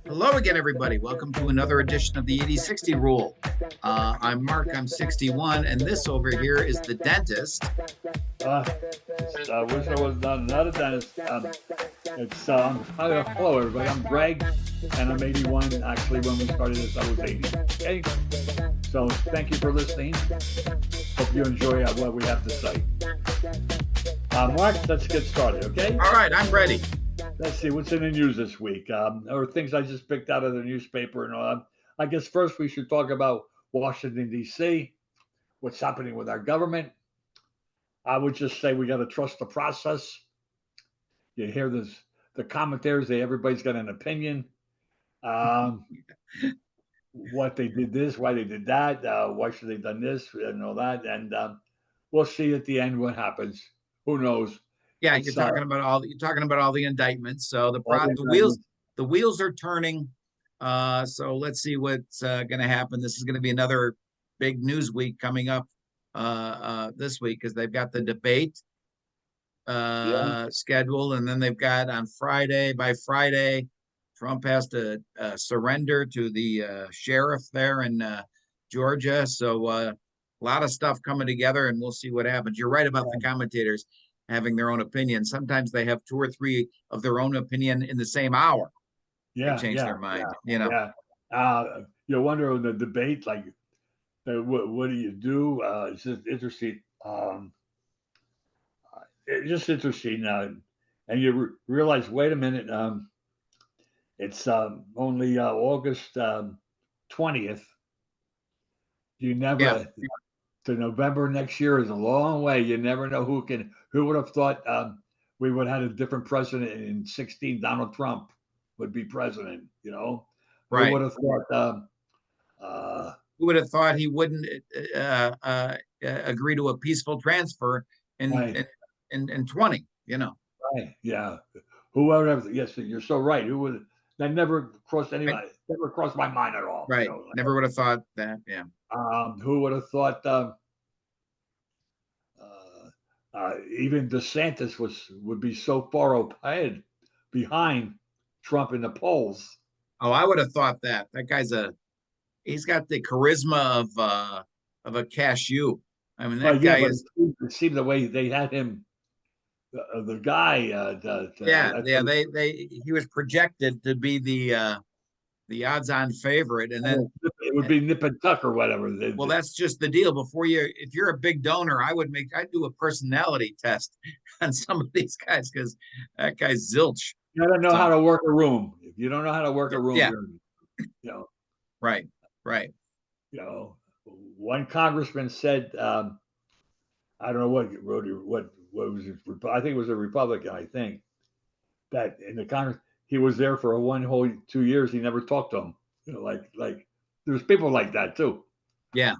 Hello again, everybody. Welcome to another edition of the 80/60 Rule. I'm Mark, I'm 61, and this over here is the dentist. I wish I was not a dentist. Hello everybody. I'm Greg, and I'm 81. Actually, when we started this, I was 80. Okay, so thank you for listening. Hope you enjoy what we have to say. Mark, let's get started. Okay. All right, I'm ready. Let's see what's in the news this week, or things I just picked out of the newspaper and all. I guess first we should talk about Washington D.C. What's happening with our government? I would just say we got to trust the process. You hear the commentators, everybody's got an opinion. What they did this, why they did that, why should they done this and all that, and we'll see at the end what happens. Who knows? Yeah, you're talking about all the indictments. So the wheels are turning. So let's see what's going to happen. This is going to be another big news week coming up this week because they've got the debate schedule, and then they've got by Friday, Trump has to surrender to the sheriff there in Georgia. So a lot of stuff coming together, and we'll see what happens. You're right about the commentators having their own opinion. Sometimes they have 2 or 3 of their own opinion in the same hour. They change their mind. You wonder in the debate, like, what do you do? It's just interesting. It's just interesting, and you realize, wait a minute, it's only August 20th. You never to November next year is a long way. You never know who would have thought we would have had a different president in 2016. Donald Trump would be president. Right? Who would have thought? Who would have thought he wouldn't agree to a peaceful transfer in 20? Right? Yeah. Who would have? Yes, you're so right. Who would? That never crossed anybody. Never crossed my mind at all. Right. Never would have thought that. Yeah. Who would have thought? Even DeSantis would be so far behind Trump in the polls. Oh, I would have thought that. That guy's he's got the charisma of a cashew. I mean, that guy is. It seemed the way they had him. The guy. He was projected to be the odds-on favorite, and then it would be nip and tuck or whatever. Well, that's just the deal. If you're a big donor, I'd do a personality test on some of these guys because that guy's zilch. You don't know how to work a room. If you don't know how to work a room, Right. One congressman said, I don't know what was it? I think it was a Republican. I think that in the Congress he was there for a one whole 2 years. He never talked to him. Like there's people like that too. Yeah,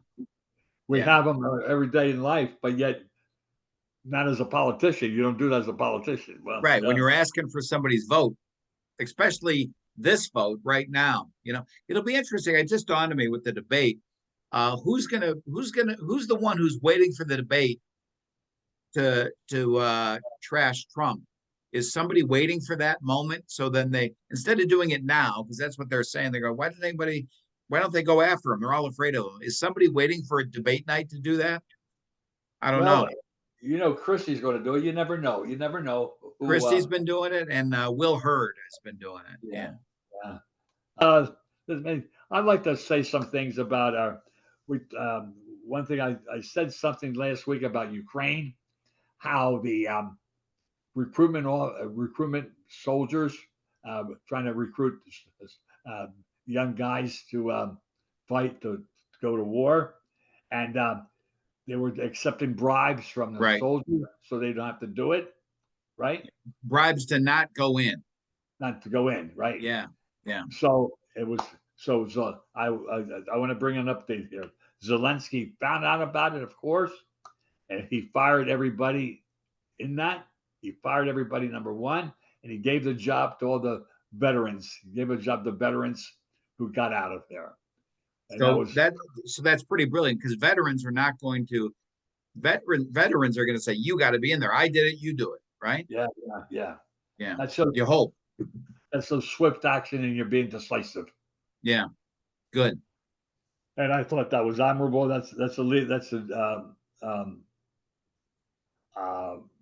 we have them every day in life, but yet not as a politician. You don't do that as a politician. Well, right. When you're asking for somebody's vote, especially this vote right now, it'll be interesting. It just dawned on me with the debate. Who's the one who's waiting for the debate to trash Trump? Is somebody waiting for that moment? So then instead of doing it now, because that's what they're saying, they go, why don't they go after him? They're all afraid of him. Is somebody waiting for a debate night to do that? I don't know. Christie's going to do it. You never know. Christie's been doing it, and Will Hurd has been doing it. Yeah. I'd like to say some things about one thing I said something last week about Ukraine, how the recruitment soldiers trying to recruit young guys to fight to go to war, and they were accepting bribes from the soldiers so they don't have to do it. Right? Bribes to not go in. Not to go in, right? Yeah. So it was. So I want to bring an update here. Zelensky found out about it, of course, and he fired everybody in that. He fired everybody, number one, and he gave the job to all the veterans. He gave a job to veterans who got out of there. And so that's pretty brilliant because veterans are not going to. Veterans are going to say, "You got to be in there. I did it. You do it." Right? Yeah. That's so. You hope. that's some swift action, and you're being decisive. Yeah. Good. And I thought that was admirable. That's a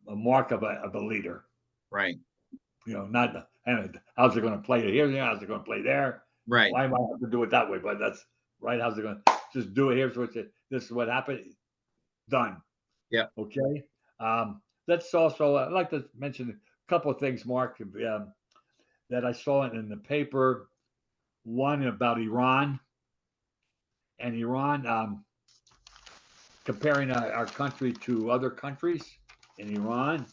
mark of a leader. Right. Not and how's it going to play here? How's it going to play there? Right. Why am I have to do it that way? But that's right. How's it going to just do it? This is what happened. Done. Yeah. Okay. Let's also I'd like to mention a couple of things, Mark, that I saw in the paper. One about Iran and Iran, comparing our country to other countries. In Iran,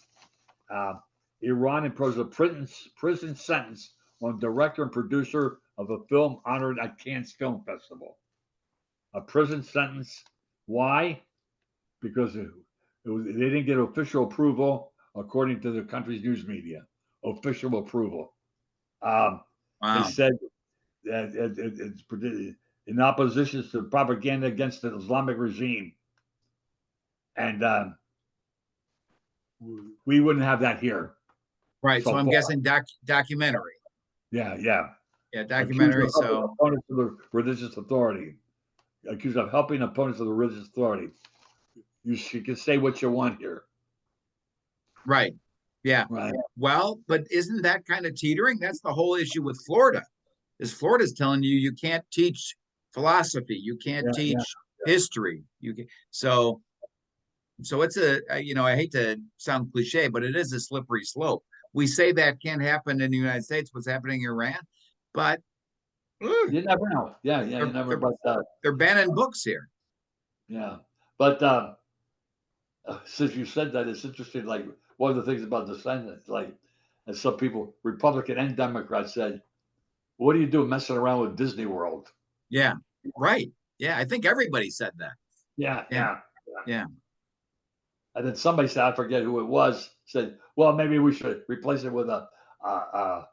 Iran imposed a prison sentence on director and producer of a film honored at Cannes Film Festival. A prison sentence. Why? Because they didn't get official approval, according to the country's news media. Official approval. They Wow. said that it's in opposition to propaganda against the Islamic regime. And we wouldn't have that here. Right. So So I'm far. guessing documentary. Yeah. Yeah, Accused documentary. of helping So opponents of the religious authority. Accused of helping opponents of the religious authority. You can say what you want here. right. Yeah. Right. Well, but isn't that kind of teetering? That's the whole issue with Florida. Is Florida's telling you can't teach philosophy, you can't teach history. So it's I hate to sound cliche, but it is a slippery slope. We say that can't happen in the United States, what's happening in Iran, but you never know. Yeah, you never. But they're banning books here. Yeah, but since you said that, it's interesting. Like one of the things about the Senate, like, as some people, Republican and Democrat, said, "What do you do messing around with Disney World?" Yeah, right. Yeah, I think everybody said that. Yeah. Yeah. And then somebody said, I forget who it was, said, "Well, maybe we should replace it with a, a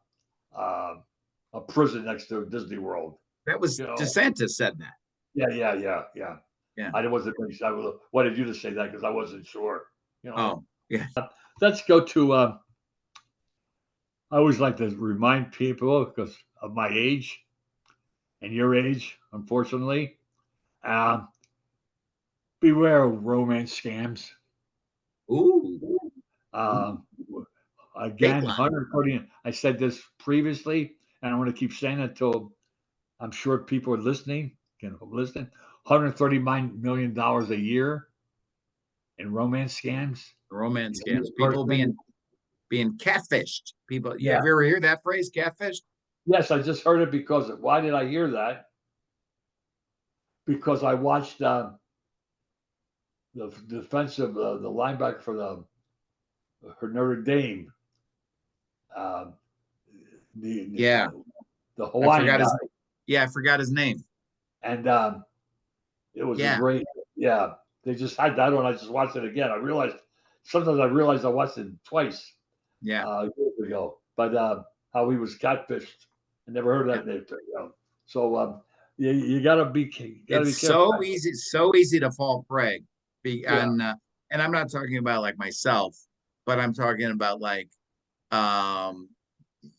prison next to Disney World." That was DeSantis said that. Yeah. I wasn't really sure. I wanted you to say that because I wasn't sure. Oh, yeah. Let's go to. I always like to remind people because of my age and your age, unfortunately. Beware of romance scams. Ooh. Again, 140. I said this previously, and I'm going to keep saying it until I'm sure people are listening. $139 million a year in romance scams. Romance scams. People being catfished. People. Yeah. Have you ever heard that phrase, catfished? Yes, I just heard it because. Why did I hear that? Because I watched the defensive, the linebacker for Notre Dame. The Hawaiian guy. I forgot his name. And it was a great. Yeah, they just had that on. I just watched it again. Sometimes I realized I watched it twice. Yeah. Years ago, but how he was catfished. I never heard that name. So you gotta be careful. So easy to fall prey. And I'm not talking about like myself, but I'm talking about like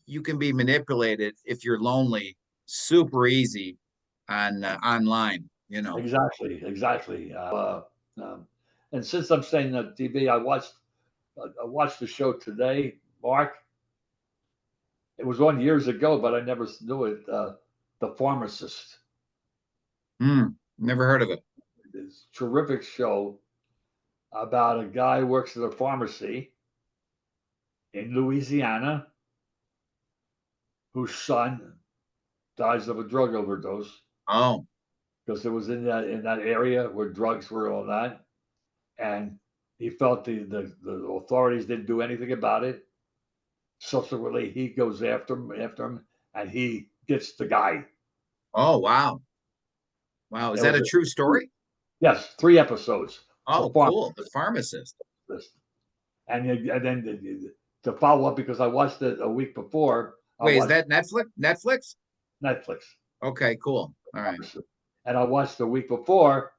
you can be manipulated if you're lonely, super easy on online. Exactly. And since I'm saying that TV, I watched the show today, Mark. It was on years ago, but I never knew it. The Pharmacist. Never heard of it. It's a terrific show about a guy who works at a pharmacy in Louisiana whose son dies of a drug overdose. Oh, because it was in that area where drugs were, all that, and he felt the authorities didn't do anything about it. Subsequently, he goes after him, and he gets the guy. Oh, wow. Is that a true story? Yes, 3 episodes. Oh, cool. The Pharmacist. And then to follow up, because I watched it a week before. Wait, is that Netflix? Netflix. Okay, cool. All right. And I watched the week before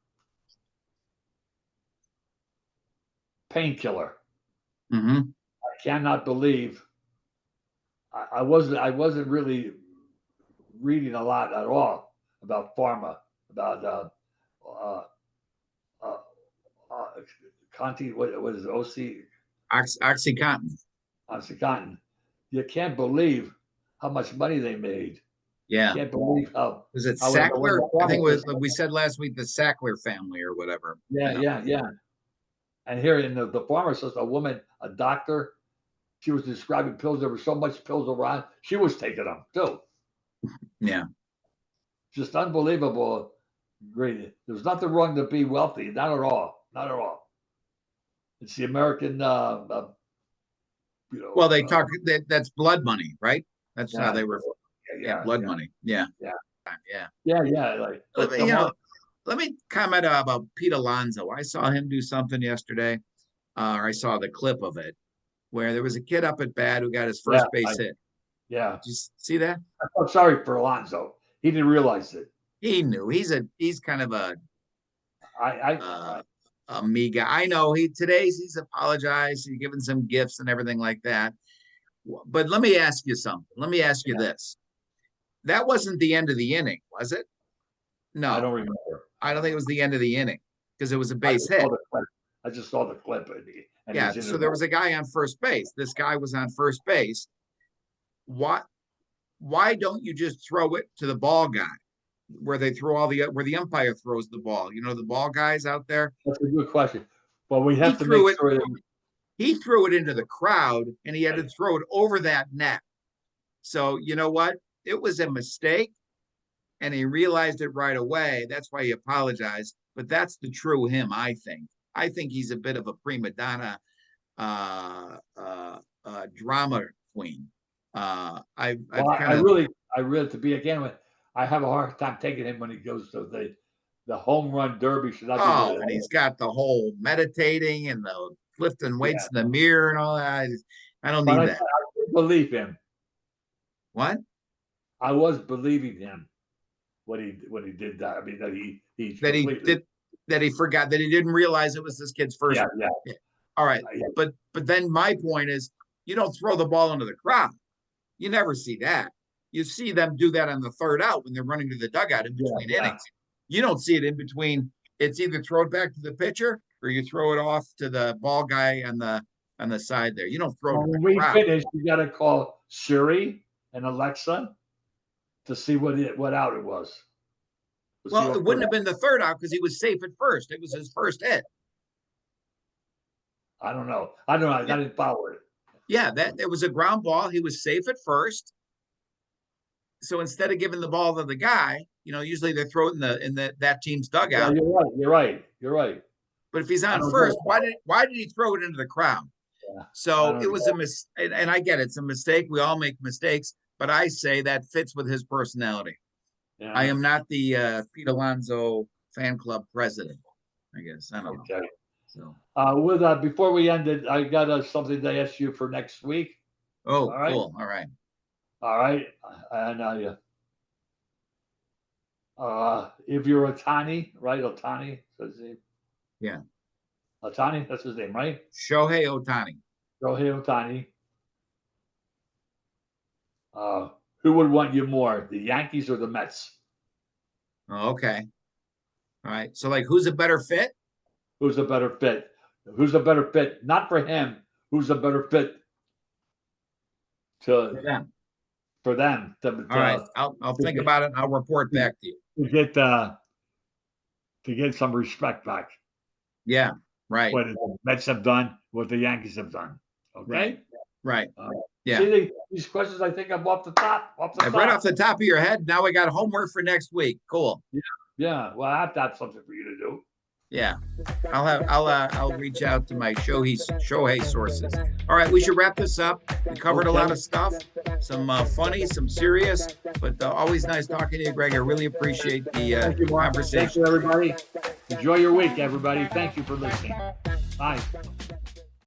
Painkiller. Mm-hmm. I cannot believe I wasn't really reading a lot at all about pharma, about uh, uh, uh, Conti. What is it? Oxycontin. OxyContin. You can't believe how much money they made. Yeah. Can't believe how. Was it how Sackler? I think it was, pharmacist- we said last week, the Sackler family or whatever. Yeah, you know? yeah. And here in the pharmacist, a woman, a doctor, she was describing pills. There were so much pills around. She was taking them too. Yeah. Just unbelievable. Great. There's nothing wrong to be wealthy. Not at all. Not at all. It's the American, Well, they talk that's blood money, right? That's how yeah, they were. Yeah, blood money. Yeah. Yeah. Yeah. Yeah. Like, Let but me, let me comment about Pete Alonso. I saw him do something yesterday, or I saw the clip of it, where there was a kid up at bat who got his first base hit. Yeah. Did you see that? I'm sorry for Alonso. He didn't realize it. He knew. He's kind of I a me guy. I know he's apologized, he's given some gifts and everything like that. But let me ask you something. Let me ask you this. That wasn't the end of the inning, was it? No, I don't remember. I don't think it was the end of the inning because it was a base I hit. just saw the clip. And Yeah, so there was a guy on first base. This guy was on first base. Why don't you just throw it to the ball guy where they throw where the umpire throws the ball? You know, the ball guys out there. That's a good question. But we have to make sure that he threw it into the crowd and he had to throw it over that net. So you know what? It was a mistake and he realized it right away. That's why he apologized. But that's the true him, I think. I think he's a bit of a prima donna drama queen. I really, to be again, I have a hard time taking him when he goes to the home run derby. Should not be and he's got the whole meditating and the lifting weights in the mirror and all that. I don't need that. I believe him. What? I was believing him when he did that. I mean that he forgot, that he didn't realize it was this kid's first. Yeah. All right. But then my point is, you don't throw the ball into the crowd. You never see that. You see them do that on the third out when they're running to the dugout in between innings. You don't see it in between. It's either throw it back to the pitcher or you throw it off to the ball guy on the side there. You don't throw it to the crowd. When we finish, you got to call Siri and Alexa to see what out it was. Well, it wouldn't have been the third out because he was safe at first. It was his first hit. I don't know. I didn't follow it. Yeah, it was a ground ball. He was safe at first. So instead of giving the ball to the guy, usually they throw it in that team's dugout. Yeah, you're right. But if he's on first, why did he throw it into the crowd? Yeah, so it was a mistake, and I get it, it's a mistake. We all make mistakes, but I say that fits with his personality. Yeah. I am not the Pete Alonso fan club president, I guess. I don't know. So before we end it, I got something to ask you for next week. Oh, cool. All right. And if you're Ohtani, right? Ohtani, that's his name. Yeah. Ohtani, that's his name, right? Shohei Ohtani. Who would want you more, the Yankees or the Mets? Oh, okay. All right. So, who's a better fit? Who's a better fit? Not for him. Who's a better fit for them? For them. All right. I'll think about it and I'll report back to you. To get some respect back. Yeah. Right. What the Mets have done, what the Yankees have done. Okay. Right. Yeah. See, these questions, I think I'm off the top. Right off the top of your head. Now we got homework for next week. Cool. Yeah. Well, I have to have something for you to do. Yeah. I'll reach out to my Shohei sources. All right. We should wrap this up. We covered a lot of stuff. Some funny, some serious, but always nice talking to you, Greg. I really appreciate the conversation. Thank you, everybody. Enjoy your week, everybody. Thank you for listening. Bye.